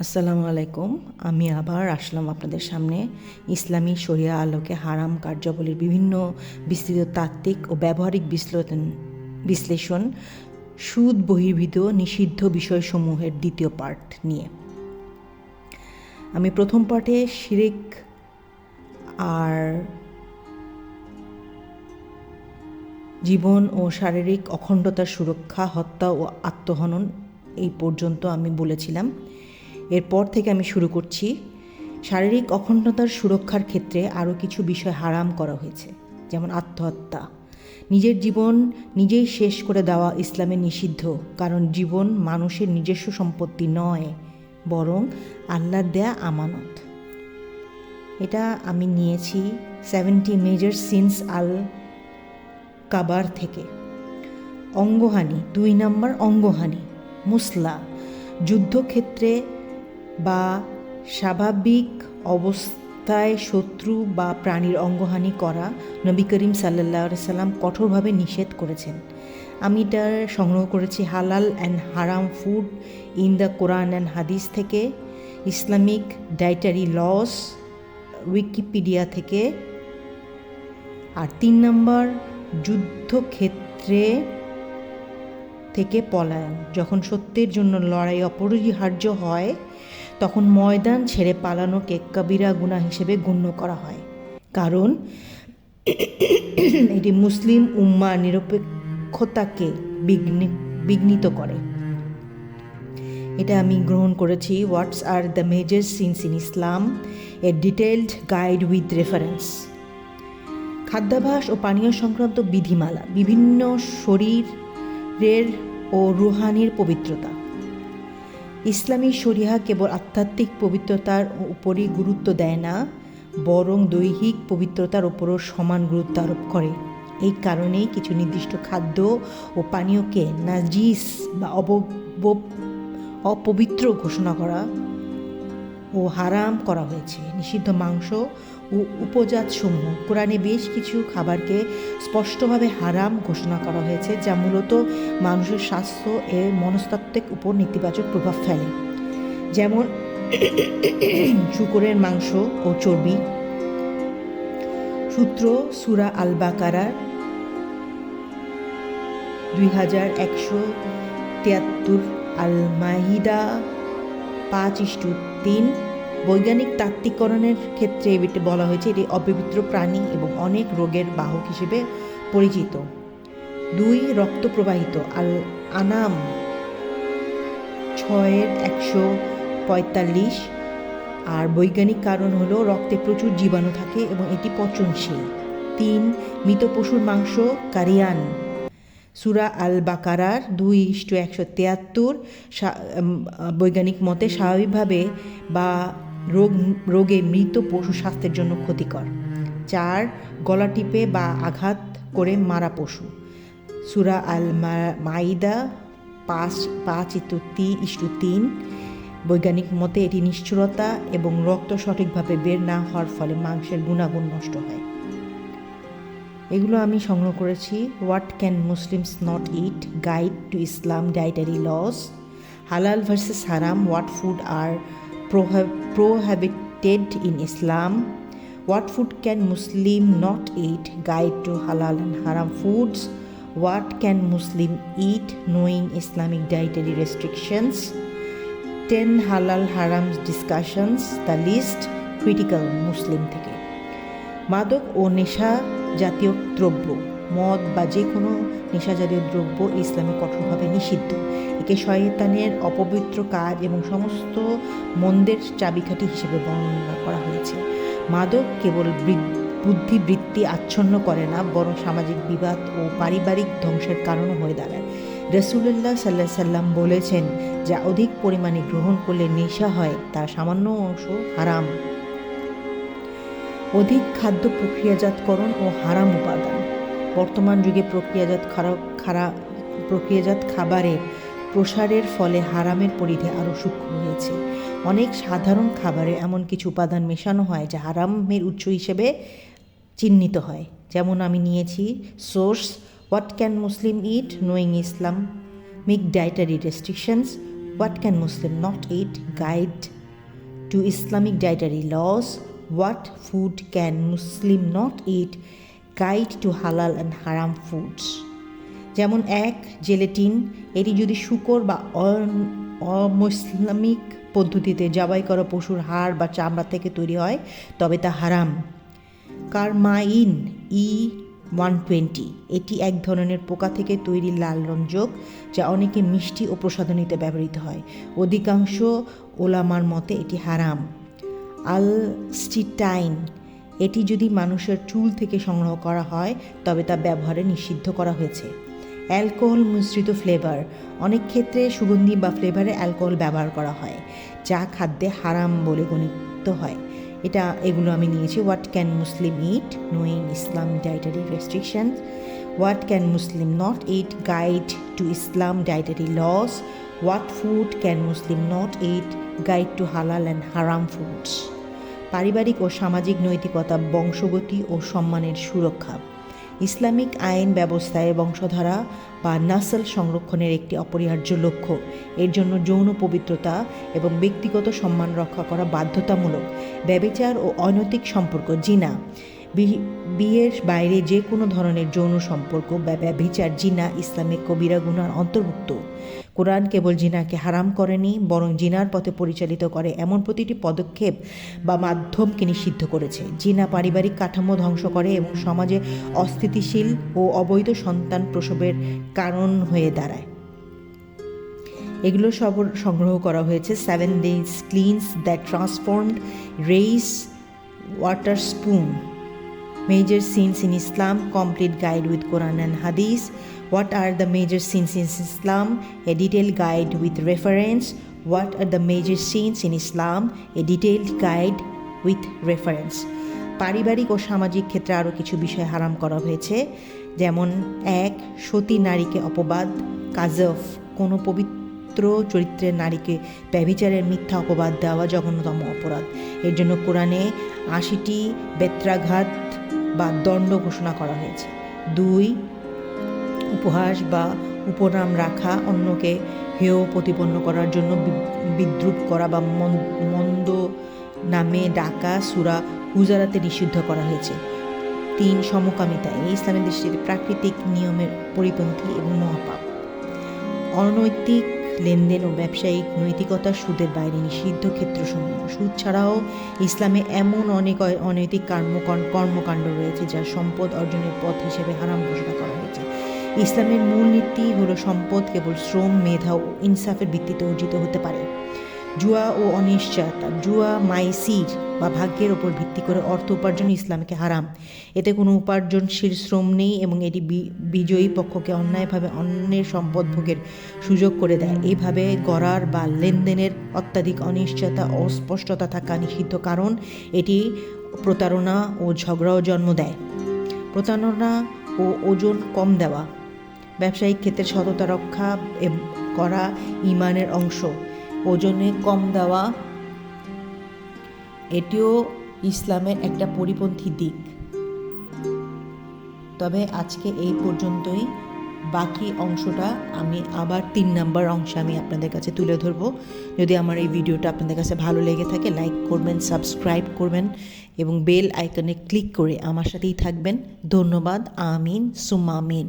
আসসালামু আলাইকুম। আমি আবার আসলাম আপনাদের সামনে ইসলামী শরিয়া আলোকে হারাম কার্যাবলীর বিভিন্ন বিস্তৃত তাত্ত্বিক ও ব্যবহারিক বিশ্লেষণ সুদ বহির্ভূত নিষিদ্ধ বিষয়সমূহের দ্বিতীয় পার্ট নিয়ে। আমি প্রথম পার্টে শিরিক আর জীবন ও শারীরিক অখণ্ডতার সুরক্ষা, হত্যা ও আত্মহনন এই পর্যন্ত আমি বলেছিলাম। এরপর থেকে আমি শুরু করছি। শারীরিক অখণ্ডতার সুরক্ষার ক্ষেত্রে আরও কিছু বিষয় হারাম করা হয়েছে, যেমন আত্মহত্যা। নিজের জীবন নিজেই শেষ করে দেওয়া ইসলামে নিষিদ্ধ, কারণ জীবন মানুষের নিজস্ব সম্পত্তি নয়, বরং আল্লাহর দেয়া আমানত। এটা আমি নিয়েছি 70 মেজর সিনস আল কাবার থেকে। অঙ্গহানি, 2 নম্বর অঙ্গহানি। মুসলা, যুদ্ধক্ষেত্রে বা স্বাভাবিক অবস্থায় শত্রু বা প্রাণীর অঙ্গহানি করা নবী করিম সাল্লাল্লাহু আলাইহি সাল্লাম কঠোরভাবে নিষেধ করেছেন। আমি এটা সংগ্রহ করেছি হালাল অ্যান্ড হারাম food in the Quran and হাদিস থেকে, ইসলামিক ডায়েটারি লস উইকিপিডিয়া থেকে। আর 3 নম্বর যুদ্ধক্ষেত্রে থেকে পলায়ন। যখন সত্যের জন্য লড়াই অপরিহার্য হয়, তখন ময়দান ছেড়ে পালানোকে কবিরা গুনাহ হিসেবে গণ্য করা হয়, কারণ এটি মুসলিম উম্মার নিরপেক্ষতাকে বিঘ্নিত করে। এটা আমি গ্রহণ করেছি what's are the major sins in Islam, a detailed guide with reference. খাদ্যাভ্যাস ও পানীয় সংক্রান্ত বিধিমালা, বিভিন্ন শরীরের ও রুহানির পবিত্রতা। ইসলামী শরিয়া কেবল আধ্যাত্মিক পবিত্রতার উপরই গুরুত্ব দেয় না, বরং দৈহিক পবিত্রতার উপরও সমান গুরুত্ব আরোপ করে। এই কারণেই কিছু নির্দিষ্ট খাদ্য ও পানীয়কে নাজিস বা অপবিত্র ঘোষণা করা ও হারাম করা হয়েছে। নিষিদ্ধ মাংস ও উপজাতসমূহ, কোরআনে বেশ কিছু খাবারকে স্পষ্টভাবে হারাম ঘোষণা করা হয়েছে, যা মূলত মানুষের স্বাস্থ্য এর মনস্তাত্ত্বিক উপর নেতিবাচক প্রভাব ফেলে, যেমন শূকরের মাংস ও চর্বি। সূত্র সূরা আল বাকারার 2173, আল মাইদা 5:3। বৈজ্ঞানিক তাত্ত্বিকরণের ক্ষেত্রে এটি বলা হয়েছে এটি অপবিত্র প্রাণী এবং অনেক রোগের বাহক হিসেবে পরিচিত। 2 রক্ত প্রবাহিত, আল আনাম 6:145। আর বৈজ্ঞানিক কারণ হলো রক্তে প্রচুর জীবাণু থাকে এবং এটি পচনশীল। 3 মৃত পশুর মাংস, কারিয়ান, সূরা আল বাকারার 2:173। বৈজ্ঞানিক মতে স্বাভাবিকভাবে বা রোগে মৃত পশু স্বাস্থ্যের জন্য ক্ষতিকর। 4 গলা টিপে বা আঘাত করে মারা পশু, সূরা আল মাইদা 5:3। বৈজ্ঞানিক মতে এটি নিষ্ঠুরতা এবং রক্ত সঠিকভাবে বের না হওয়ার ফলে মাংসের গুণাগুণ নষ্ট হয়। এগুলো আমি সংগ্রহ করেছি what can Muslims not eat, guide to Islam dietary laws. Halal versus haram, what food are prohibited in Islam. What food can Muslim not eat, guide to halal and haram foods. What can Muslim eat, knowing Islamic dietary restrictions. 10 halal haram discussions, the list critical মুসলিম থেকে। মাদক ও নেশা জাতীয় দ্রব্য, মদ বা যে কোনো নেশাজাতীয় দ্রব্য ইসলামে কঠোরভাবে নিষিদ্ধ। একে শয়তানের অপবিত্র কাজ এবং সমস্ত মন্দের চাবিকাঠি হিসেবে বর্ণনা করা হয়েছে। মাদক কেবল বুদ্ধিবৃত্তি আচ্ছন্ন করে না, বরং সামাজিক বিবাদ ও পারিবারিক ধ্বংসের কারণও হয়ে দাঁড়ায়। রাসূলুল্লাহ সাল্লাল্লাহু আলাইহি সাল্লাম বলেছেন, যা অধিক পরিমাণে গ্রহণ করলে নেশা হয় তার সামান্য অংশ হারাম। অধিক খাদ্য প্রক্রিয়াজাতকরণ ও হারাম উপাদান। বর্তমান যুগে প্রক্রিয়াজাত খাবারের প্রসারের ফলে হারামের পরিধি আরও সূক্ষ্ম হয়েছে। অনেক সাধারণ খাবারে এমন কিছু উপাদান মেশানো হয় যা হারামের উৎস হিসেবে চিহ্নিত হয়, যেমন আমি নিয়েছি source what can Muslim eat, knowing Islamic dietary restrictions, What can Muslim not eat? Guide to Islamic dietary laws. What food can Muslim not eat? Guide to halal and haram foods. যেমন এক, gelatine. এটি যদি শূকর বা অমুসলামিক পদ্ধতিতে জবাই করা পশুর হাড় বা চামড়া থেকে তৈরি হয় তবে তা হারাম। কারমাইন E120, এটি এক ধরনের পোকা থেকে তৈরি লাল রঞ্জক যা অনেকে মিষ্টি ও প্রসাধনীতে ব্যবহৃত হয়। অধিকাংশ ওলামার মতে এটি হারাম। আলস্টিটাইন, এটি যদি মানুষের চুল থেকে সংগ্রহ করা হয় তবে তা ব্যবহারে নিষিদ্ধ করা হয়েছে। অ্যালকোহল মিশ্রিত ফ্লেভার, অনেক ক্ষেত্রে সুগন্ধি বা ফ্লেভারে অ্যালকোহল ব্যবহার করা হয় যা খাদ্যে হারাম বলে গণিত হয়। এগুলো আমি নিয়েছি। What can Muslim eat? Knowing Islam dietary restrictions. What can Muslim not eat? Guide to Islam dietary laws. What food can Muslim not eat? Guide to halal and haram foods. পারিবারিক ও সামাজিক নৈতিকতা, বংশগতি ও সম্মানের সুরক্ষা। ইসলামিক আইন ব্যবস্থায় বংশধারা বা নাসল সংরক্ষণের একটি অপরিহার্য লক্ষ্য। এর জন্য যৌন পবিত্রতা এবং ব্যক্তিগত সম্মান রক্ষা করা বাধ্যতামূলক। ব্যভিচার ও অনৈতিক সম্পর্ক, জিনা, বিয়ের বাইরে যে কোনো ধরনের যৌন সম্পর্ক বা ব্যভিচার, জিনা ইসলামিক কবিরা গুনার অন্তর্ভুক্ত। কোরআন কেবল জিনাকে হারাম করেনি, বরং জিনার পথে পরিচালিত করে এমন প্রতিটি পদক্ষেপ বা মাধ্যমকে নিষিদ্ধ করেছে। জিনা পারিবারিক কাঠামো ধ্বংস করে এবং সমাজে অস্থিতিশীল ও অবৈধ সন্তান প্রসবের কারণ হয়ে দাঁড়ায়। এগুলো সব সংগ্রহ করা হয়েছে 7 days cleans that transformed race water spoon. Major sins in Islam, complete guide with Quran and Hadith. What are the major sins in Islam? A detailed guide with reference. What are the major sins in Islam? A detailed guide with reference. পারিবারিক ও সামাজিক ক্ষেত্রে আরও কিছু বিষয় হারাম করা হয়েছে, যেমন এক, সতী নারীকে অপবাদ, কাজফ, কোনো পবিত্র চরিত্রের নারীকে ব্যভিচারের মিথ্যা অপবাদ দেওয়া জঘন্যতম অপরাধ। এর জন্য কোরআনে 80টি বেত্রাঘাত বা দণ্ড ঘোষণা করা হয়েছে। 2, উপহাস বা উপনাম রাখা, অন্যকে হেয় প্রতিপন্ন করার জন্য বিদ্রূপ করা বা মন্দ নামে ডাকা সূরা হুজারাতে নিষিদ্ধ করা হয়েছে। 3, সমকামিতা, এই ইসলামের দৃষ্টিতে প্রাকৃতিক নিয়মের পরিপন্থী এবং মহাপাপ। অনৈতিক লেনদেন ও ব্যবসায়িক নৈতিকতা, সুদের বাইরে নিষিদ্ধ ক্ষেত্রসমূহ। সুদ ছাড়াও ইসলামে এমন অনেক অনৈতিক কর্মকাণ্ড রয়েছে যা সম্পদ অর্জনের পথ হিসেবে হারাম ঘোষণা করা হয়েছে। ইসলামের মূল নীতি হলো সম্পদ কেবল শ্রম, মেধা ও ইনসাফের ভিত্তিতে অর্জিত হতে পারে। জুয়া ও অনিশ্চয়তা, জুয়া মাইসির বা ভাগ্যের ওপর ভিত্তি করে অর্থ উপার্জন ইসলামকে হারাম। এতে কোনো উপার্জনশীল শ্রম নেই এবং এটি বিজয়ী পক্ষকে অন্যায়ভাবে অন্যের সম্পদ ভোগের সুযোগ করে দেয়। এইভাবে গড়ার বা লেনদেনের অত্যাধিক অনিশ্চয়তা ও অস্পষ্টতা থাকা নিষিদ্ধ, কারণ এটি প্রতারণা ও ঝগড়াও জন্ম দেয়। প্রতারণা ও ওজন কম দেওয়া, ব্যবসায়িক ক্ষেত্রে সততা রক্ষা করা ঈমানের অংশ। ওজনে কম দেওয়া এটিও ইসলামের একটা পরিপন্থী দিক। তবে আজকে এই পর্যন্তই। বাকি অংশটা আমি আবার 3 নম্বর অংশে আমি আপনাদের কাছে তুলে ধরবো। যদি আমার এই ভিডিওটা আপনাদের কাছে ভালো লেগে থাকে, লাইক করবেন, সাবস্ক্রাইব করবেন এবং বেল আইকনে ক্লিক করে আমার সাথেই থাকবেন। ধন্যবাদ। আমিন সুম্মা আমিন।